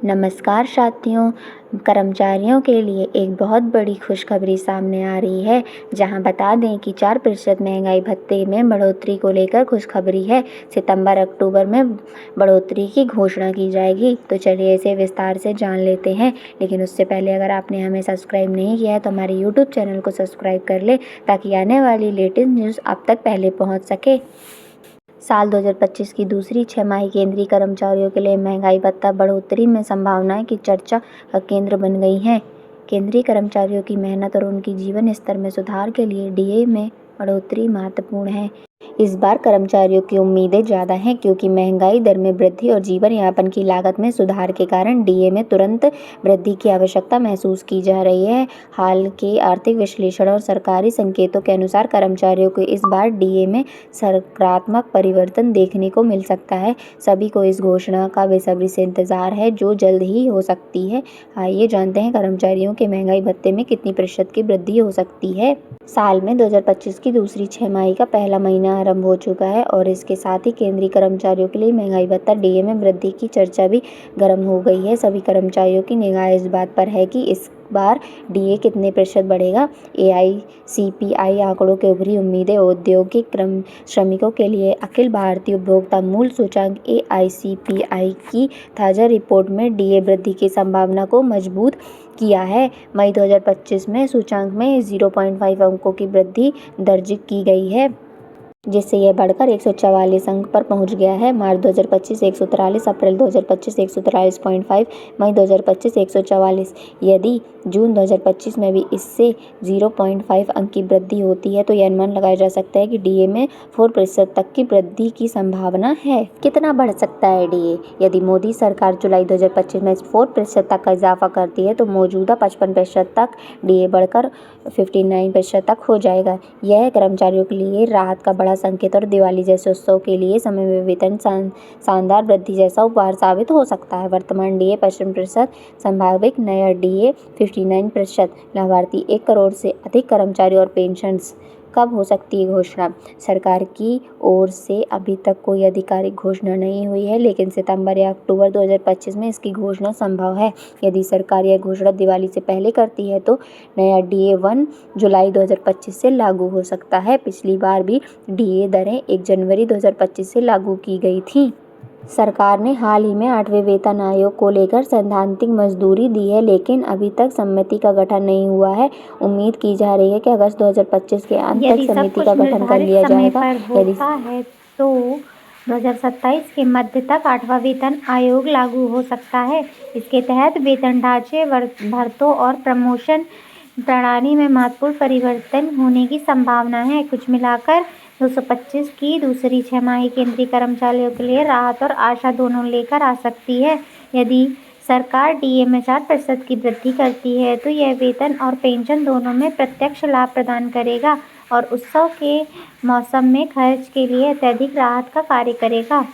नमस्कार साथियों, कर्मचारियों के लिए एक बहुत बड़ी खुशखबरी सामने आ रही है, जहां बता दें कि 4% महंगाई भत्ते में बढ़ोतरी को लेकर खुशखबरी है। सितंबर-अक्टूबर में बढ़ोतरी की घोषणा की जाएगी। तो चलिए इसे विस्तार से जान लेते हैं। लेकिन उससे पहले अगर आपने हमें सब्सक्राइब नहीं किया है तो हमारे यूट्यूब चैनल को सब्सक्राइब कर ले, ताकि आने वाली लेटेस्ट न्यूज़ आप तक पहले पहुँच सके। साल 2025 की दूसरी छमाही केंद्रीय कर्मचारियों के लिए महंगाई भत्ता बढ़ोतरी में संभावनाएं की चर्चा का केंद्र बन गई हैं। केंद्रीय कर्मचारियों की मेहनत और उनकी जीवन स्तर में सुधार के लिए डीए में बढ़ोतरी महत्वपूर्ण है। इस बार कर्मचारियों की उम्मीदें ज़्यादा हैं, क्योंकि महंगाई दर में वृद्धि और जीवन यापन की लागत में सुधार के कारण डीए में तुरंत वृद्धि की आवश्यकता महसूस की जा रही है। हाल के आर्थिक विश्लेषण और सरकारी संकेतों के अनुसार कर्मचारियों को इस बार डीए में सकारात्मक परिवर्तन देखने को मिल सकता है। सभी को इस घोषणा का बेसब्री से इंतजार है, जो जल्द ही हो सकती है। आइए जानते हैं कर्मचारियों के महंगाई भत्ते में कितनी प्रतिशत की वृद्धि हो सकती है। साल में 2025 की दूसरी छमाही का पहला महीना आरंभ हो चुका है और इसके साथ ही केंद्रीय कर्मचारियों के लिए महंगाई भत्ता डीए में वृद्धि की चर्चा भी गर्म हो गई है। सभी कर्मचारियों की निगाह इस बात पर है कि इस बार डीए कितने प्रतिशत बढ़ेगा। एआईसीपीआई आंकड़ों के उभरी उम्मीदें औद्योगिक श्रमिकों के लिए अखिल भारतीय उपभोक्ता मूल्य सूचकांक एआईसीपीआई की ताज़ा रिपोर्ट में डीए वृद्धि की संभावना को मजबूत किया है। मई 2025 में सूचकांक में 0.5 अंकों की वृद्धि दर्ज की गई है, जिससे यह बढ़कर 144 अंक पर पहुंच गया है। मार्च 2025 143, अप्रैल 2025 143.5, मई 2025 144। यदि जून 2025 में भी इससे 0.5 अंक की वृद्धि होती है तो यह अनुमान लगाया जा सकता है कि डीए में 4% तक की वृद्धि की संभावना है। कितना बढ़ सकता है डीए? यदि मोदी सरकार जुलाई 2025 में 4% तक का इजाफा करती है तो मौजूदा 55% तक डीए बढ़कर 59% तक हो जाएगा। यह कर्मचारियों के लिए राहत का बड़ा संकेत और दिवाली जैसे उत्सव के लिए समय में वेतन शानदार वृद्धि जैसा उपहार साबित हो सकता है। वर्तमान डीए 55%, संभावित नया डीए 59%। लाभार्थी 1 करोड़ से अधिक कर्मचारी और पेंशन्स। कब हो सकती है घोषणा? सरकार की ओर से अभी तक कोई आधिकारिक घोषणा नहीं हुई है, लेकिन सितंबर या अक्टूबर 2025 में इसकी घोषणा संभव है। यदि सरकार यह घोषणा दिवाली से पहले करती है तो नया डीए 1 जुलाई 2025 से लागू हो सकता है। पिछली बार भी डीए दरें 1 जनवरी 2025 से लागू की गई थीं। सरकार ने हाल ही में 8वें वेतन आयोग को लेकर सैद्धांतिक मंजूरी दी है, लेकिन अभी तक समिति का गठन नहीं हुआ है। उम्मीद की जा रही है कि अगस्त 2025 के अंत तक समिति का गठन कर लिया जाएगा। यदि है तो 2027 के मध्य तक 8वां वेतन आयोग लागू हो सकता है। इसके तहत वेतन ढांचे, भर्तों और प्रमोशन प्रणाली में महत्वपूर्ण परिवर्तन होने की संभावना है। कुछ मिलाकर 2025 की दूसरी छमाही केंद्रीय कर्मचारियों के लिए राहत और आशा दोनों लेकर आ सकती है। यदि सरकार डीए में 4% की वृद्धि करती है तो यह वेतन और पेंशन दोनों में प्रत्यक्ष लाभ प्रदान करेगा और उत्सव के मौसम में खर्च के लिए अत्यधिक राहत का कार्य करेगा।